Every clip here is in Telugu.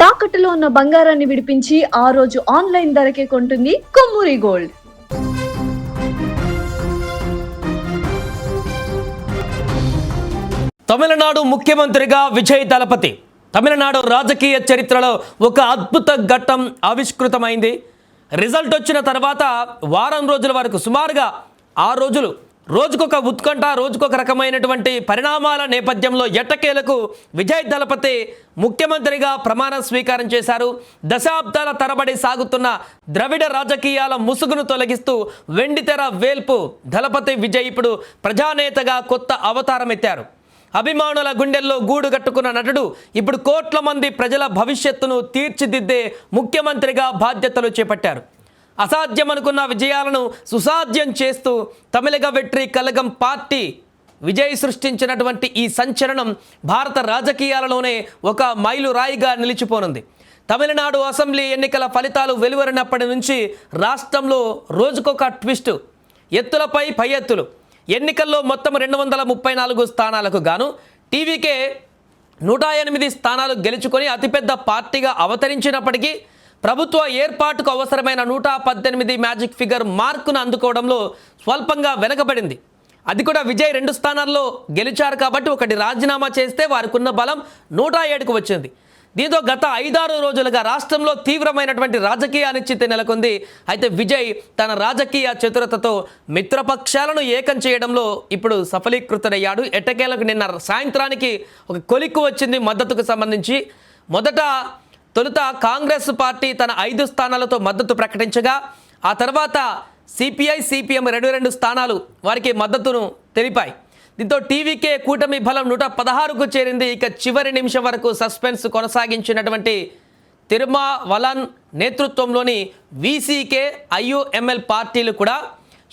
తాకట్టులో ఉన్న బంగారాన్ని విడిపించి ఆ రోజు ఆన్లైన్ ధరకే కొంటుంది కొమ్మూరి గోల్డ్. తమిళనాడు ముఖ్యమంత్రిగా విజయ్ దళపతి. తమిళనాడు రాజకీయ చరిత్రలో ఒక అద్భుత ఘట్టం ఆవిష్కృతమైంది. రిజల్ట్ వచ్చిన తర్వాత వారం రోజుల వరకు సుమారుగా 6 రోజులు రోజుకొక ఉత్కంఠ, రోజుకొక రకమైనటువంటి పరిణామాల నేపథ్యంలో ఎట్టకేలకు విజయ్ దళపతి ముఖ్యమంత్రిగా ప్రమాణ స్వీకారం చేశారు. దశాబ్దాల తరబడి సాగుతున్న ద్రవిడ రాజకీయాల ముసుగును తొలగిస్తూ వెండితెర వేల్పు దళపతి విజయ్ ఇప్పుడు ప్రజానేతగా కొత్త అవతారం ఎత్తారు. అభిమానుల గుండెల్లో గూడు కట్టుకున్న నటుడు ఇప్పుడు కోట్ల మంది ప్రజల భవిష్యత్తును తీర్చిదిద్దే ముఖ్యమంత్రిగా బాధ్యతలు చేపట్టారు. అసాధ్యమనుకున్న విజయాలను సుసాధ్యం చేస్తూ తమిళగ వెట్రి కలగం పార్టీ విజయ్ సృష్టించినటువంటి ఈ సంచలనం భారత రాజకీయాలలోనే ఒక మైలురాయిగా నిలిచిపోనుంది. తమిళనాడు అసెంబ్లీ ఎన్నికల ఫలితాలు వెలువరినప్పటి నుంచి రాష్ట్రంలో రోజుకొక ట్విస్టు, ఎత్తులపై పై ఎత్తులు. ఎన్నికల్లో మొత్తం 234 స్థానాలకు గాను టీవీకే 108 స్థానాలు గెలుచుకొని అతిపెద్ద పార్టీగా అవతరించినప్పటికీ ప్రభుత్వ ఏర్పాటుకు అవసరమైన 118 మ్యాజిక్ ఫిగర్ మార్కును అందుకోవడంలో స్వల్పంగా వెనకబడింది. అది కూడా విజయ్ 2 స్థానాల్లో గెలిచారు కాబట్టి ఒకటి రాజీనామా చేస్తే వారికున్న బలం 107కు వచ్చింది. దీంతో గత 5-6 రోజులుగా రాష్ట్రంలో తీవ్రమైనటువంటి రాజకీయ అనిశ్చితి నెలకొంది. అయితే విజయ్ తన రాజకీయ చతురతతో మిత్రపక్షాలను ఏకం చేయడంలో ఇప్పుడు సఫలీకృతుడయ్యాడు. ఎట్టకేలకు నిన్న సాయంత్రానికి ఒక కొలిక్కు వచ్చింది మద్దతుకు సంబంధించి. తొలుత కాంగ్రెస్ పార్టీ తన 5 స్థానాలతో మద్దతు ప్రకటించగా ఆ తర్వాత సిపిఐ, సిపిఎం 2 స్థానాలు వారికి మద్దతును తెలిపాయి. దీంతో టీవీకే కూటమి బలం 116కు చేరింది. ఇక చివరి నిమిషం వరకు సస్పెన్స్ కొనసాగించినటువంటి తిరుమావలన్ నేతృత్వంలోని వీసీకే, ఐయుఎంఎల్ పార్టీలు కూడా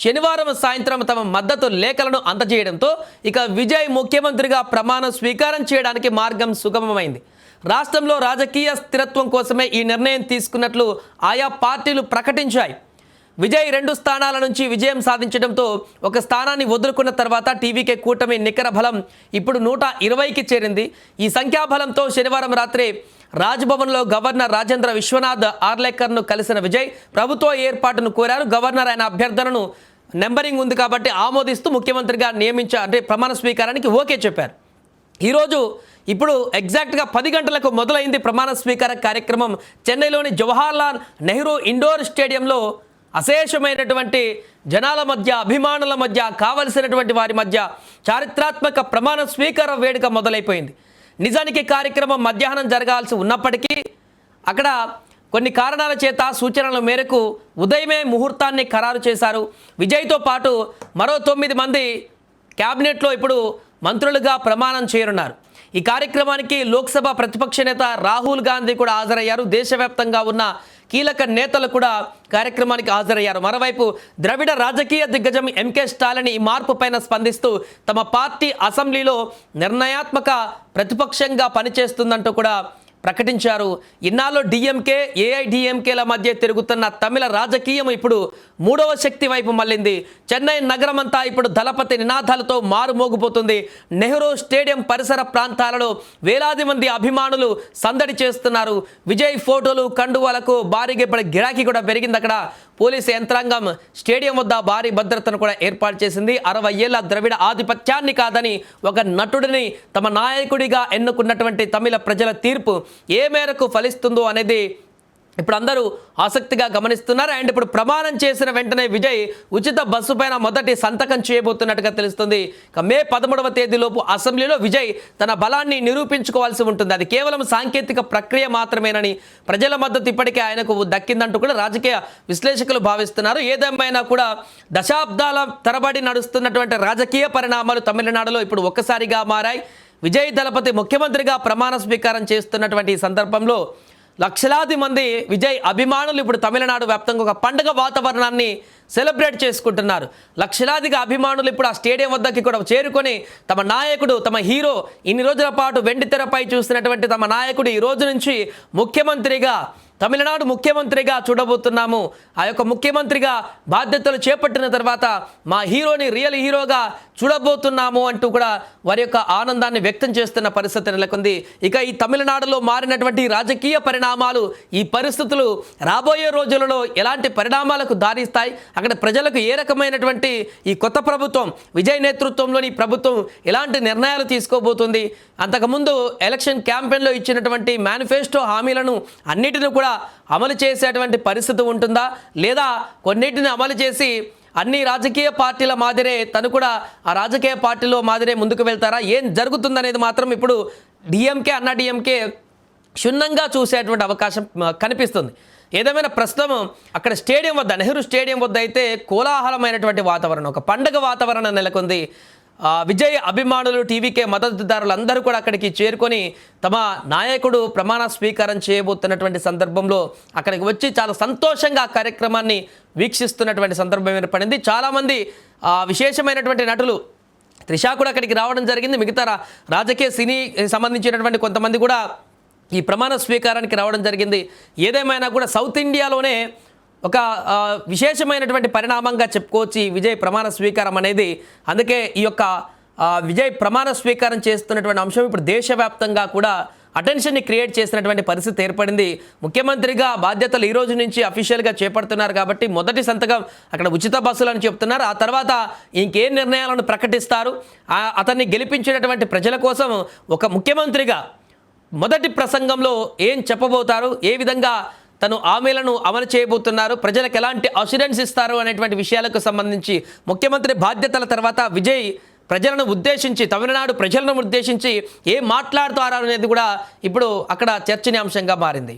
శనివారం సాయంత్రం తమ మద్దతు లేఖలను అందజేయడంతో ఇక విజయ్ ముఖ్యమంత్రిగా ప్రమాణ స్వీకారం చేయడానికి మార్గం సుగమమైంది. రాష్ట్రంలో రాజకీయ స్థిరత్వం కోసమే ఈ నిర్ణయం తీసుకున్నట్లు ఆయా పార్టీలు ప్రకటించాయి. విజయ్ 2 స్థానాల నుంచి విజయం సాధించడంతో ఒక స్థానాన్ని వదులుకున్న తర్వాత టీవీకే కూటమి నికర బలం ఇప్పుడు 120కి చేరింది. ఈ సంఖ్యాబలంతో శనివారం రాత్రి రాజ్భవన్లో గవర్నర్ రాజేంద్ర విశ్వనాథ్ ఆర్లేకర్ను కలిసిన విజయ్ ప్రభుత్వ ఏర్పాటును కోరారు. గవర్నర్ ఆయన అభ్యర్థనను నెంబరింగ్ ఉంది కాబట్టి ఆమోదిస్తూ ముఖ్యమంత్రిగా ప్రమాణ స్వీకారానికి ఓకే చెప్పారు. ఈరోజు ఇప్పుడు ఎగ్జాక్ట్గా 10 గంటలకు మొదలైంది ప్రమాణ స్వీకార కార్యక్రమం. చెన్నైలోని జవహర్లాల్ నెహ్రూ ఇండోర్ స్టేడియంలో అశేషమైనటువంటి జనాల మధ్య, అభిమానుల మధ్య, కావలసినటువంటి వారి మధ్య చారిత్రాత్మక ప్రమాణ స్వీకార వేడుక మొదలైపోయింది. నిజానికి కార్యక్రమం మధ్యాహ్నం జరగాల్సి ఉన్నప్పటికీ అక్కడ కొన్ని కారణాల చేత సూచనల మేరకు ఉదయమే ముహూర్తాన్ని ఖరారు చేశారు. విజయ్తో పాటు మరో 9 మంది క్యాబినెట్లో ఇప్పుడు మంత్రులుగా ప్రమాణం చేయనున్నారు. ఈ కార్యక్రమానికి లోక్సభ ప్రతిపక్ష నేత రాహుల్ గాంధీ కూడా హాజరయ్యారు. దేశవ్యాప్తంగా ఉన్న కీలక నేతలు కూడా కార్యక్రమానికి హాజరయ్యారు. మరోవైపు ద్రవిడ రాజకీయ దిగ్గజం ఎంకే స్టాలిన్ ఈ మార్పు పైన స్పందిస్తూ తమ పార్టీ అసెంబ్లీలో నిర్ణయాత్మక ప్రతిపక్షంగా పనిచేస్తుందంటూ కూడా ప్రకటించారు. ఇన్నాళ్ళు డిఎంకే, ఏఐడిఎంకేల మధ్య తిరుగుతున్న తమిళ రాజకీయం ఇప్పుడు 3వ శక్తి వైపు మళ్ళింది. చెన్నై నగరమంతా ఇప్పుడు దళపతి నినాదాలతో మారుమోగిపోతుంది. నెహ్రూ స్టేడియం పరిసర ప్రాంతాలలో వేలాది మంది అభిమానులు సందడి చేస్తున్నారు. విజయ్ ఫోటోలు, కండువాలకు భారీగా ఇప్పుడు గిరాకీ కూడా పెరిగింది. అక్కడ పోలీసు యంత్రాంగం స్టేడియం వద్ద భారీ భద్రతను కూడా ఏర్పాటు చేసింది. 60 ఏళ్ల ద్రవిడ ఆధిపత్యాన్ని కాదని ఒక నటుడిని తమ నాయకుడిగా ఎన్నుకున్నటువంటి తమిళ ప్రజల తీర్పు ఏ మేరకు ఫలిస్తుందో అనేది ఇప్పుడు అందరూ ఆసక్తిగా గమనిస్తున్నారు. అండ్ ఇప్పుడు ప్రమాణం చేసిన వెంటనే విజయ్ ఉచిత బస్సు పైన మొదటి సంతకం చేయబోతున్నట్టుగా తెలుస్తుంది. మే 13వ తేదీలోపు అసెంబ్లీలో విజయ్ తన బలాన్ని నిరూపించుకోవాల్సి ఉంటుంది. అది కేవలం సాంకేతిక ప్రక్రియ మాత్రమేనని, ప్రజల మద్దతు ఇప్పటికే ఆయనకు దక్కిందంటూ కూడా రాజకీయ విశ్లేషకులు భావిస్తున్నారు. ఏదేమైనా కూడా దశాబ్దాల తరబడి నడుస్తున్నటువంటి రాజకీయ పరిణామాలు తమిళనాడులో ఇప్పుడు ఒక్కసారిగా మారాయి. విజయ్ దళపతి ముఖ్యమంత్రిగా ప్రమాణ స్వీకారం చేస్తున్నటువంటి ఈ సందర్భంలో లక్షలాది మంది విజయ్ అభిమానులు ఇప్పుడు తమిళనాడు వ్యాప్తంగా ఒక పండుగ వాతావరణాన్ని సెలబ్రేట్ చేసుకుంటున్నారు. లక్షలాదిగా అభిమానులు ఇప్పుడు ఆ స్టేడియం వద్దకి కూడా చేరుకొని తమ నాయకుడు, తమ హీరో, ఇన్ని రోజుల పాటు వెండి తెరపై చూసినటువంటి తమ నాయకుడు ఈ రోజు నుంచి ముఖ్యమంత్రిగా, తమిళనాడు ముఖ్యమంత్రిగా చూడబోతున్నాము, ఆ యొక్క ముఖ్యమంత్రిగా బాధ్యతలు చేపట్టిన తర్వాత మా హీరోని రియల్ హీరోగా చూడబోతున్నాము అంటూ కూడా వారి యొక్క ఆనందాన్ని వ్యక్తం చేస్తున్న పరిస్థితి నెలకొంది. ఇక ఈ తమిళనాడులో మారినటువంటి రాజకీయ పరిణామాలు, ఈ పరిస్థితులు రాబోయే రోజులలో ఎలాంటి పరిణామాలకు దారిస్తాయి, అక్కడ ప్రజలకు ఏ రకమైనటువంటి ఈ కొత్త ప్రభుత్వం, విజయ్ నేతృత్వంలోని ప్రభుత్వం ఎలాంటి నిర్ణయాలు తీసుకోబోతుంది, అంతకుముందు ఎలక్షన్ క్యాంపెయిన్లో ఇచ్చినటువంటి మేనిఫెస్టో హామీలను అన్నిటిని కూడా అమలు చేసేటువంటి పరిస్థితి ఉంటుందా, లేదా కొన్నిటిని అమలు చేసి అన్ని రాజకీయ పార్టీల మాదిరే తను కూడా ఆ రాజకీయ పార్టీలో మాదిరే ముందుకు వెళ్తారా, ఏం జరుగుతుందనేది మాత్రం ఇప్పుడు డిఎంకే, అన్నా డిఎంకే క్షుణ్ణంగా చూసేటువంటి అవకాశం కనిపిస్తుంది. ఏదేమైనా ప్రస్తుతం అక్కడ స్టేడియం వద్ద, నెహ్రూ స్టేడియం వద్ద అయితే కోలాహలమైనటువంటి వాతావరణం, ఒక పండగ వాతావరణం నెలకొంది. విజయ్ అభిమానులు, టీవీకే మద్దతుదారులు అందరూ కూడా అక్కడికి చేరుకొని తమ నాయకుడు ప్రమాణ స్వీకారం చేయబోతున్నటువంటి సందర్భంలో అక్కడికి వచ్చి చాలా సంతోషంగా ఆ కార్యక్రమాన్ని వీక్షిస్తున్నటువంటి సందర్భం ఏర్పడింది. చాలామంది విశేషమైనటువంటి నటులు, త్రిష కూడా అక్కడికి రావడం జరిగింది. మిగతా రాజకీయ సినీ సంబంధించినటువంటి కొంతమంది కూడా ఈ ప్రమాణ స్వీకారానికి రావడం జరిగింది. ఏదేమైనా కూడా సౌత్ ఇండియాలోనే ఒక విశేషమైనటువంటి పరిణామంగా చెప్పుకోవచ్చు ఈ విజయ్ ప్రమాణ స్వీకారం అనేది. అందుకే ఈ యొక్క విజయ్ ప్రమాణ స్వీకారం చేస్తున్నటువంటి అంశం ఇప్పుడు దేశవ్యాప్తంగా కూడా అటెన్షన్ని క్రియేట్ చేసినటువంటి పరిస్థితి ఏర్పడింది. ముఖ్యమంత్రిగా బాధ్యతలు ఈ రోజు నుంచి అఫీషియల్గా చేపడుతున్నారు కాబట్టి మొదటి సంతకం అక్కడ ఉచిత బస్సులు అని చెప్తున్నారు. ఆ తర్వాత ఇంకేం నిర్ణయాలను ప్రకటిస్తారు, అతన్ని గెలిపించినటువంటి ప్రజల కోసం ఒక ముఖ్యమంత్రిగా మొదటి ప్రసంగంలో ఏం చెప్పబోతారు, ఏ విధంగా తను హామీలను అమలు చేయబోతున్నారు, ప్రజలకు ఎలాంటి అష్యూరెన్స్ ఇస్తారు అనేటువంటి విషయాలకు సంబంధించి ముఖ్యమంత్రి బాధ్యతల తర్వాత విజయ్ ప్రజలను ఉద్దేశించి, తమిళనాడు ప్రజలను ఉద్దేశించి ఏం మాట్లాడుతారు అనేది కూడా ఇప్పుడు అక్కడ చర్చనీయాంశంగా మారింది.